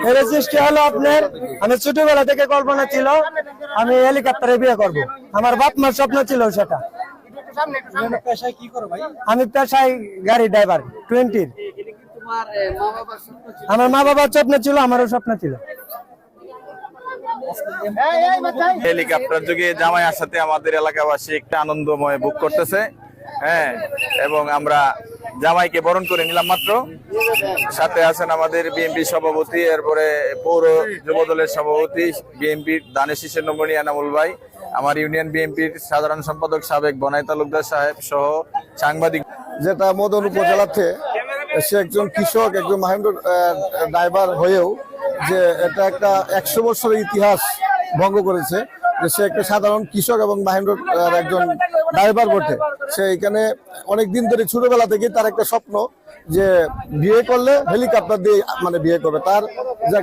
এর সৃষ্টি হলো আপনার, আমি ছোটবেলা থেকে কল্পনা ছিল আমি হেলিকপ্টারে বিয়ে করব। আমার বাপ মার স্বপ্ন ছিল সেটা। আমি পেশায় গাড়ি ড্রাইভার 20। আমার মা বাবার স্বপ্ন ছিল, আমারও স্বপ্ন ছিল। হেলিকপ্টার যোগে জামাই আসাতে আমাদের এলাকাবাসী একটা আনন্দময় ভোগ করতেছে। হ্যাঁ, এবং আমরা জামাইকে বরণ করে নিলাম মাত্র। সাথে আছেন আমাদের বিএনপি সভাপতি, এরপরে পৌর যুবদলের সভাপতি, বিএনপির দানের শীষের নমনী এনামুল ভাই, আমার ইউনিয়ন বিএনপির সাধারণ সম্পাদক সাবেক বনাই তালুকদার সাহেব সহ সাংবাদিক। যেটা মদন উপজেলাতে সে একজন কৃষক, একজন মাহেন্দ্র ড্রাইভার হয়েও যে এটা একটা 100 বছরের ইতিহাস ভঙ্গ করেছে, যে সে একটা সাধারণ কৃষক এবং মাহেন্দ্র একজন ড্রাইভার বটে। সে এখানে অনেকদিন ধরে ছোটবেলা থেকেই তার একটা স্বপ্ন যে বিয়ে করলে হেলিকপ্টার দিয়ে মানে বিয়ে করবে। তার যে